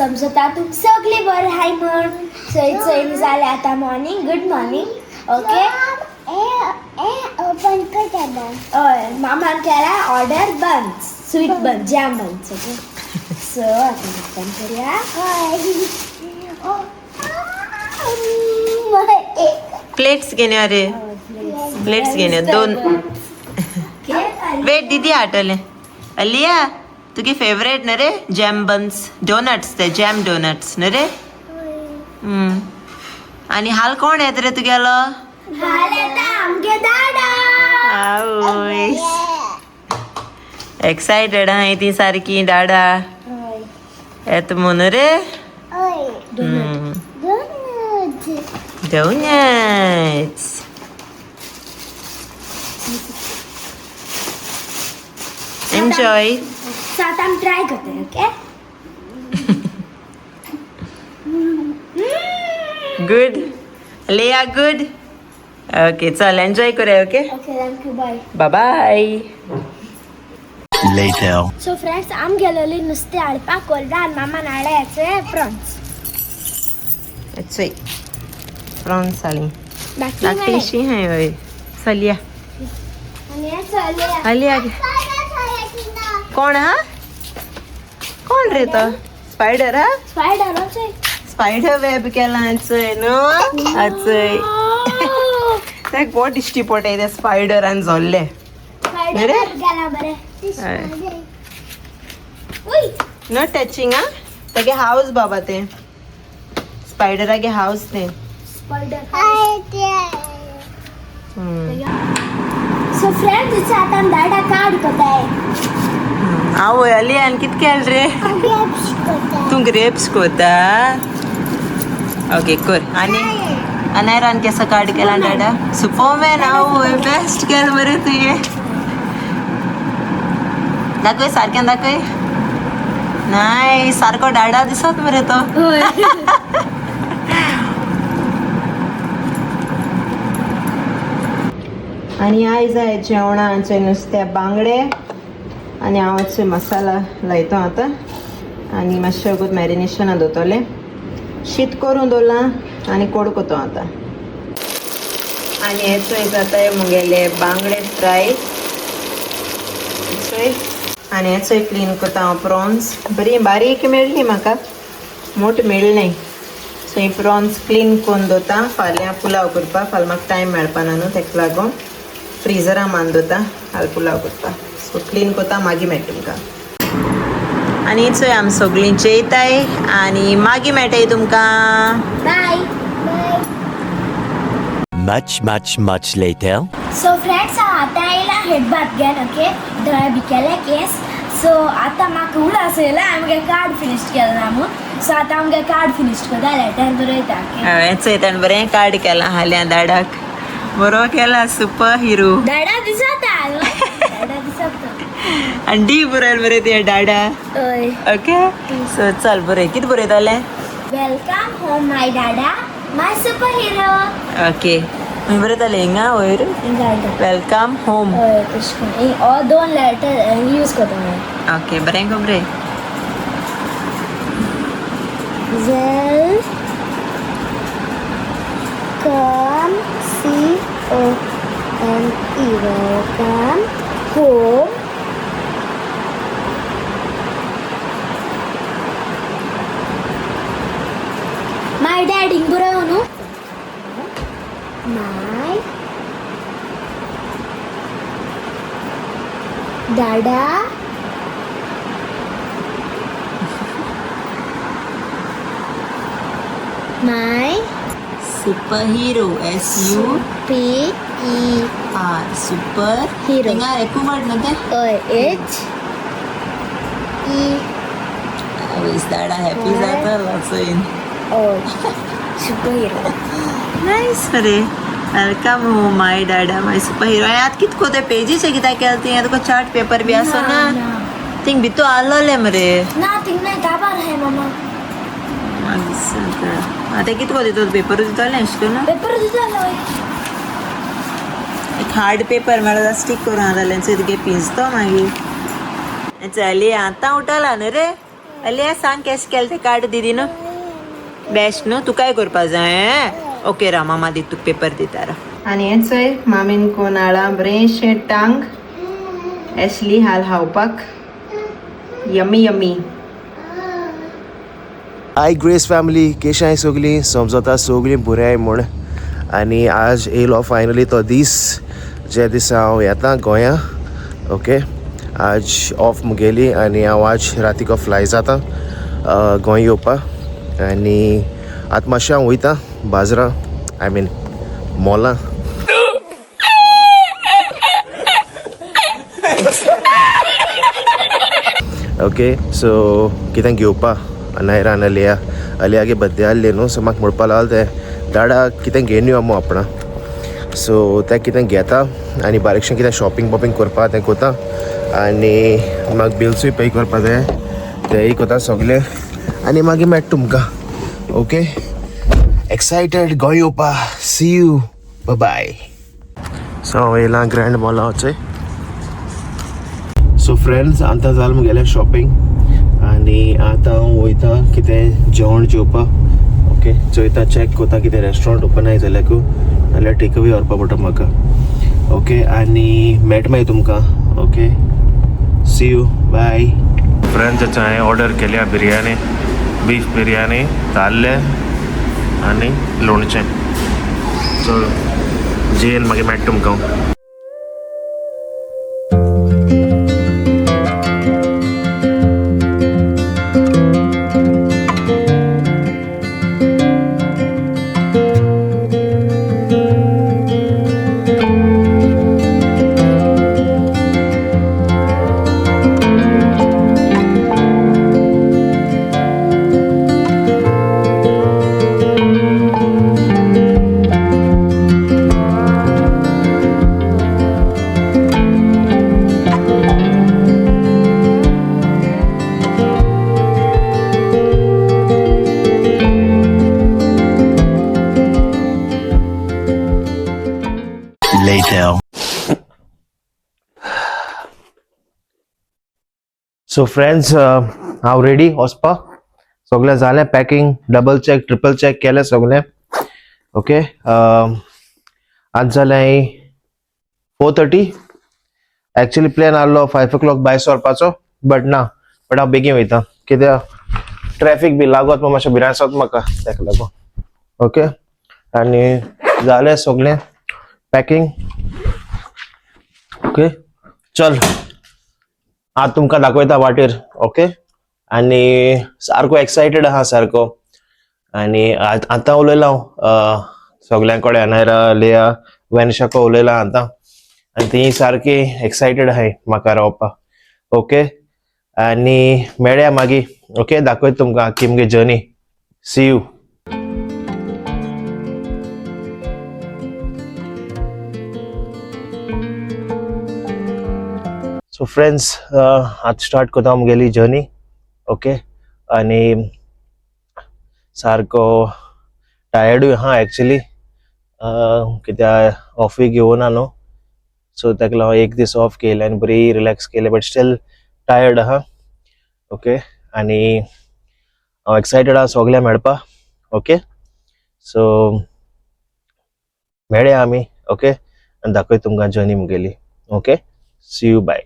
समजता तुम सगळे बरे हाय म्हण. चैन झाले आता morning. Good morning. Okay open कर. मामा केला order buns, sweet buns, jam buns. Okay so आता ओपन करूया. प्लेट्स घेणे अरे प्लेट्स घेणे 2. वेट दीदी आटले अलिया तुगे फेवरेट न रे जॅम बन्स डोनट्स ते जॅम डोनट्स न रे. आणि हाल कोण येत रे तुगेलो. एक्सायटेड हाय ती सारकी डाडा येत म्हणून रे. Donuts. Enjoy. So आता आम्ही ट्राय करतोय. Okay Good. Leah good. Okay, चल एन्जॉय करूया. Okay okay thank you bye. Bye bye. Later. So friends आम गेलेली नुसते हाडपाक कोरडा आनी मामान हाडयाचे प्रॉन्स. अच्छा प्रॉन्स आली बाकी लागतेशी आहे होय. चलिया आणि हे चले आलिया कोण हा कोण रे तो स्पायडर हा स्पायडरच आहे. स्पायडर वेब केला आचय न्हू आचय. ते पोट इश्टी पोट आहे त्या स्पायडरान जोल्ले. स्पायडर गेला बरे. उय नो टचिंग हा तेगे हाऊस बाबा ते स्पायडरागे हाऊस ते. स्पायडर सो फ्रेंड्स इथे आता आम डाटा कार्ड करताय. आवय अलियान कित केल रे तू ग्रेप्स कोता. ओके कर आणि अनायरान केसं कार्ड केला डाडा सुपरमॅन. आवय बेस्ट केल बरे तुये. दाखय सारक्यान दाखय. नाही सारको डाडा दिसत बरे तो. आणि आयज आहे जेवणाचे नुसते बांगडे आणि हांवचे मसाला लायतो आता आणि मातशें वगत मॅरिनेशनाक दवरतले. शीत करून दवरला आणि कोडकोतो आता. आणि हेचोय जाताय मुगेले बांगडे फ्राय. आणि हेचोय क्लीन करता हांव प्रॉन्स. बरी बारीक मेळ्ळी म्हाका मोठ मेळ्ळी नाही. सो ही प्रॉन्स क्लीन करून दवरता. फाल्यां पुलाव करपाक फाल्यां म्हाका टायम मेळपाना न्हू तेका लागून फ्रिजरा मान दवरता हाल पुलाव करता. सो क्लीन करता मागीर मेळटा तुमकां. आणि चोय आमी सगळीं जेयताय आणि मागीर मेळटाय तुमकां. Bye. Much later. So friends हांव आतां आयला हेडबाथ घेवन. ओके दोळे बी केले केस. सो आतां म्हाका उलास येयला आमगे कार्ड फिनिश केलें ना म्हणून. सो आतां आमगे कार्ड फिनिश करता लेटर बरयता. हेचोय ताणें बरें कार्ड केलां हाल्या दाडाक. बरो केला सुपर हिरो. डाडा दिसता डाडा दिसता आणि डी बरोयल बरें ते डाडा. ओय ओके सो चल बरें कितें बरयतलें. Welcome home my dada my super hero. Okay बरयतलें हिंगा वयर वेलकम होम. ओय तशें करून 2 लेटर यूज करता. ओके बरें गो बरें. Welcome C-O-M-E welcome home my dad बरोबर न्हू. my dada my super hero SUPER super Hero. हिंगा एकू वर्ड न्हू ते. HE आवयस दाडा हॅपी जाता चोयन. Super hero. नायस बरें. Welcome home my dada my super hero. आतां कितें कोते पेजीचे कितें केलें तें तुका चार्ट पेपर बी आसा ना थिंग भितू आसलोलें मरे. ना थिंग नाही काबार आहे मामा. आतां कितें को दितो पेपर दितलें अशें ना. पेपर दिता एक हार्ड पेपर मेळ्ळा स्टीक करून जालें तुगे पिंजतो मागीर. चली आतां उठला न्हू रे. अल्या सांग केश केलें तें कार्ड दीदी न्हू बेस्ट न्हू तूं काय करपा जाय ओके रा मामा दी तुका पेपर दिता रा आनी हें चोय मामीन कोण हाडा बरेंशें टांग एशली हाल खावपाक यम्मी यम्मी हाय ग्रेस फॅमिली केशांय सगलीं समजता सगलीं बऱ्याय म्हूण आनी आज येयलो फायनली तो दीस जे दिसा हांव येता गोंया ओके आज ऑफ मुगेली आनी हांव आज रातीको फ्लाय जाता गोंय येवपाक आनी आतां मातशें हांव वयता बाजरां आय मीन मॉलां ओके सो कितें घेवपा नायरान अलियागे बड्डे आहले न्हू सो म्हाका म्हणपा लागलो ते दाडा कितें घेवन यो मो आपणा सो तें कितें घेता आनी बारीकशें कितें शॉपिंग करपा तें कोता आनी म्हाका बिल्सूय पे करपा जाय तेंय कोता सगलें आनी मागीर मेळटा तुमकां ओके एक्सायटेड गोंय येवपा सी यू बाय सो हांव येयलां ग्रँड मॉला वचय सो फ्रेंड्स आतां जालें मुगेलें शॉपिंग आनी आतां हांव वयता कितें जेवण जेवपाक ओके चोयता चॅक कोता कितें रेस्टॉरंट ओपन आहाय जाल्यार नाल्यार टेक अवे व्हरपा पडटा म्हाका ओके आनी मेळटा मागीर तुमकां okay see you bye friends हांवें ऑर्डर केल्या बिरयानी बीफ बिरयानी ताल्ले आनी लोणचें सो जेन मागीर मेळटा तुमकां Later. सो फ्रेंड्स हांव रेडी वचपाक सगळें जालें packing double check triple check केलें सगळें ओके आज जालें 4:30 एक्चुअली प्लॅन आहलो 5 o'clock भायर सरपाचो बट हांव बेगीन वयता कित्याक ट्रॅफीक बी लागत मातशें भिरांत आसत म्हाका ताका लागून ओके आनी जालें सगळें पॅकींग ओके चल आज तुमकां दाखयता वाटेर ओके आनी सारको एक्सायटेड आहा सारको आनी आतां उलयलां हांव सगल्यां कडेन नायरा लेया वेनशाको उलयलां आतां आनी ती सारकी एक्सायटेड आहाय म्हाका रावपाक ओके आनी मेळया मागीर ओके दाखयता तुमकां आख्खी मुगे journey see you so friends आज स्टार्ट करता मुगेली जर्नी ओके आनी सारको टायर्डूय आहा एक्चुअली कित्याक ऑफूय घेवना न्हू सो ताका लागून एक दीस ऑफ केलें आनी बरी रिलॅक्स केलें बट स्टील टायर्ड आहा ओके आनी हांव एक्सायटेड आहा सगळ्या मेळपाक ओके सो मेळया आमी ओके आनी दाखयता तुमकां जर्नी मुगेली okay see you bye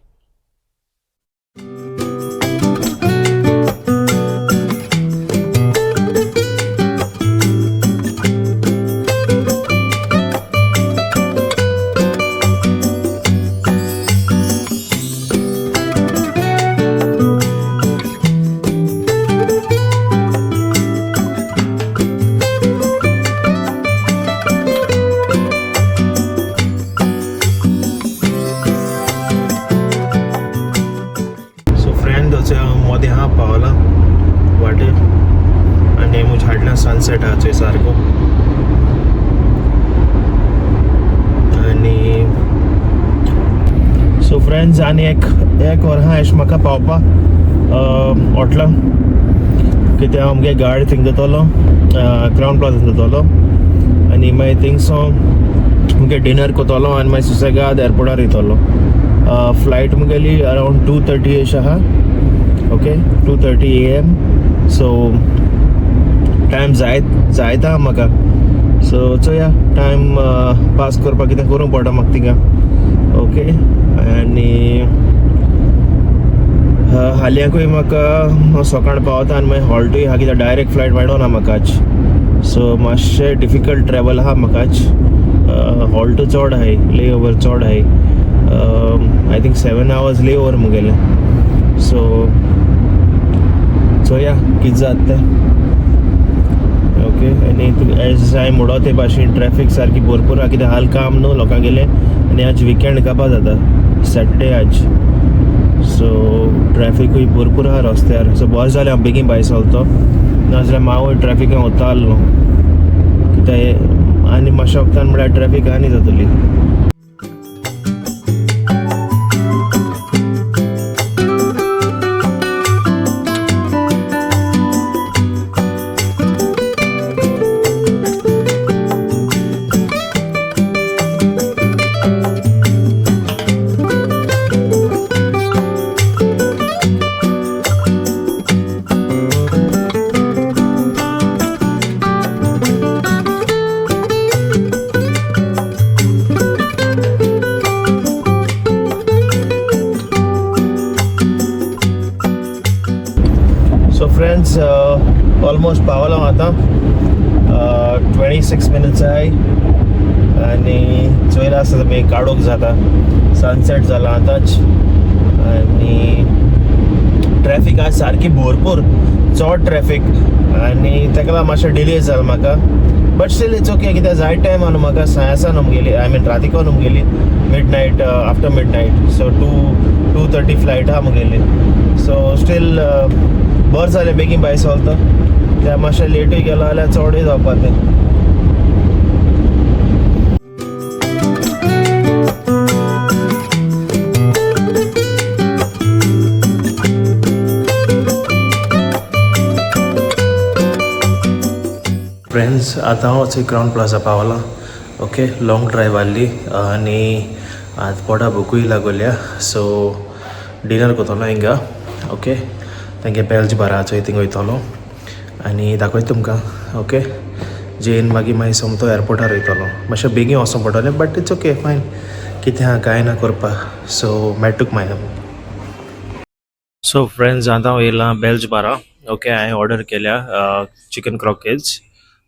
Modi हा पावला वाटेर आनी म्हज्या हाडल्यान सनसेट आहा थंय सारको आनी सो फ्रेंड्स आनी एक वर आहा एश म्हाका पावपाक हॉटलां कित्याक आमगे गाडी थिंग दोतोलो क्राउन प्लाझा दोतोलो आनी मागीर थिंगसो मुगे डिनर कोतोलो आनी मागीर सुसेगाद एअरपोर्टार येतलो फ्लायट मुगेली अरावंड 2:30 एश आहा ओके 2:30 AM. सो टायम जायत आहा म्हाका. सो चोया टायम पास करपाक कितें करूं पडटा म्हाका थिंगा. ओके आनी हाल्यांकूय म्हाका सकाळ पावता आनी मागीर हॉल्टूय आहा कित्याक डायरेक्ट फ्लायट मेळोना म्हाका आज. सो मातशें डिफिकल्ट ट्रॅवल आहा म्हाका आज. हॉल्ट चड आहाय, ले ओवर चड आहाय. आय थिंक 7 hours ले ओवर मुगेलें. सो चोया कितें जाता तें. ओके आनी एज हांवें म्हणो ते भाशेन ट्रॅफीक सारकी भरपूर आहा कित्याक हाल काम न्हू लोकां गेले आनी आज विकेंड काबार जाता, सॅटर्डे आज. सो ट्रॅफिकूय भरपूर आहा रस्त्यार. सो बस जालें हांव बेगीन भायर सरलो, नाजाल्यार हांवूय ट्रॅफिकान वता आसलो कित्याक आनी मातशा वक्तान म्हळ्यार ट्रॅफीक आनी जातली. सो फ्रेंड्स ऑलमोस्ट पावलो आतां. 26 minutes आहाय आनी चोयला आसा मागीर काडूंक जाता. सनसेट जाला आतांच आनी ट्रॅफीक आज सारकी भरपूर चड ट्रॅफीक आनी तेका लागून मातशें डिले जाला म्हाका. बट स्टील इट्स ओके कित्याक जाय टायम आहा न्हू म्हाका. सायंसान आमगेली आय मीन रातीकून आमगेली midnight after midnight. So 2:30 flight आहा मुगेली. सो स्टील बरें जालें बेगीन भायर सरलो. त्या मातशें लेटूय गेलो जाल्यार चडूय जावपा तें. फ्रेंड्स आतां हांव थंय क्राउन प्लाजा पावला. ओके लॉंग ड्रायव आसली आनी आज पोटा भुकूय लागोल्या. सो डिनर करतलो हिंगा. ओके तेंगे बेल्ज बारा चोय थिंग वयतलो आनी दाखयता तुमकां. ओके जेन मागीर सोमतो एअरपोर्टार वयतलो. मातशें बेगीन वचूं पडटलें बट इट्स ओके फायन कितें आहा कांय ना करपाक. सो मेळटूक मागीर. सो फ्रेंड्स आतां हांव येयलां बेल्ज बारा. ओके हांवें ऑर्डर केल्या चिकन क्रॉकेट्स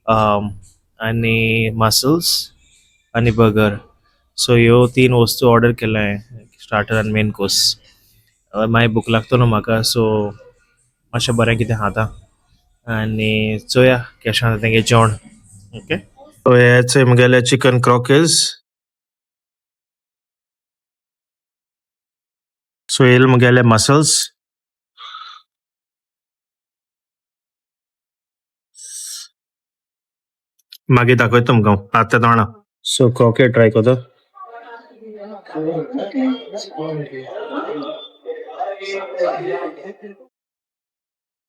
आनी मसल्स आनी बर्गर. सो ह्यो 3 वस्तू ऑर्डर केल्या हांवें, स्टार्टर आनी मेन कोर्स. मागीर भूक लागता न्हू म्हाका. सो मातशें बरें कितें खाता आनी चोया केशें आसा तेंगे जेवण. ओके सो हेच मुगेले चिकन क्रॉकेट्स. सो येयले मुगेले मसल्स. मागीर दाखयता तुमकां आतां तोंडा. सो क्रॉकेट ट्राय करता.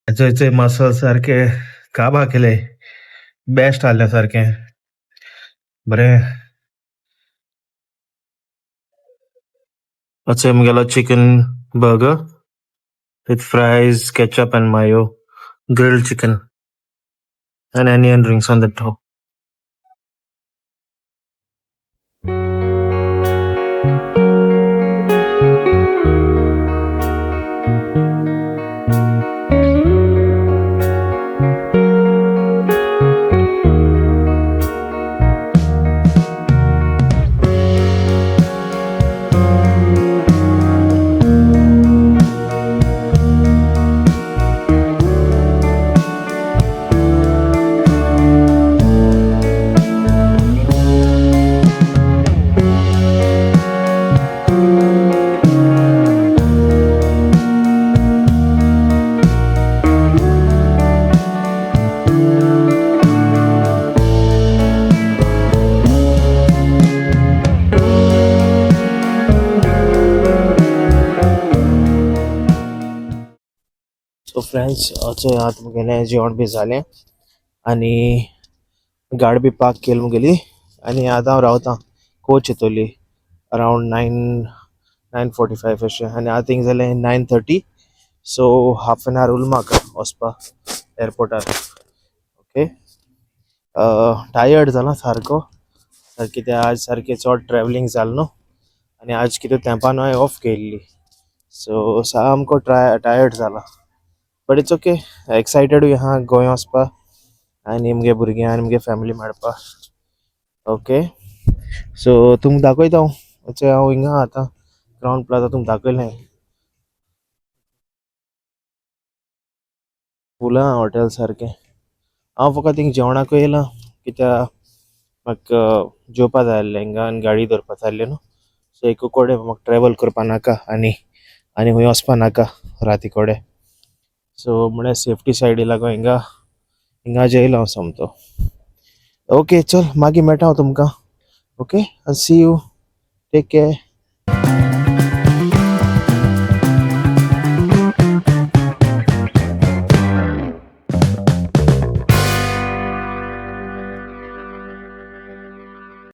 हेचे मसल सारके काबा केले बेस्ट आहले सारके बरें. अच्छा मुगेलो chicken burger with fries ketchup and mayo, grilled chicken and onion rings on the top. So friends अच्छे आत मुगेलें जेवण बी जालें आनी गाडी बी पार्क केली मुगेली आनी आतां हांव रावतां. कोच येतली अरावंड 9:45 अशें आनी आतां थिंग जालें 9:30. सो हाफ एन आवर उरला म्हाका वचपा एअरपोर्टार. ओके टायर्ड जाला सारको कित्याक आज सारकें चड ट्रॅव्हलिंग जालें न्हू आनी आज कितें तेंपान हांवें ऑफ केल्ली सो सामको टायर्ड जाला. बट इट्स ओके एक्सायटेडूय आहा गोंय वचपा आनी मुगे भुरग्यां आनी मुगे फॅमिली मेळपा. ओके सो तुमकां दाखयता हांव हिंगा आतां क्राउन प्लाजा तुमकां दाखयलें फुलां हॉटेल सारकें. हांव फकत हिंग जेवणाकूय येयलां कित्याक म्हाका जेवपा जाय आसलें हिंगा आनी गाडी धरपा जाय आसली न्हू सो एक कोडे म्हाका ट्रॅव्हल करपा नाका आनी आनी खंय वचपा नाका राती कोडे सो म्हळ्यार सेफ्टी सायडी लागून हिंगा जेयलो हांव सोमतो. ओके चल मागीर मेळटा हांव तुमकां. Okay see you take care.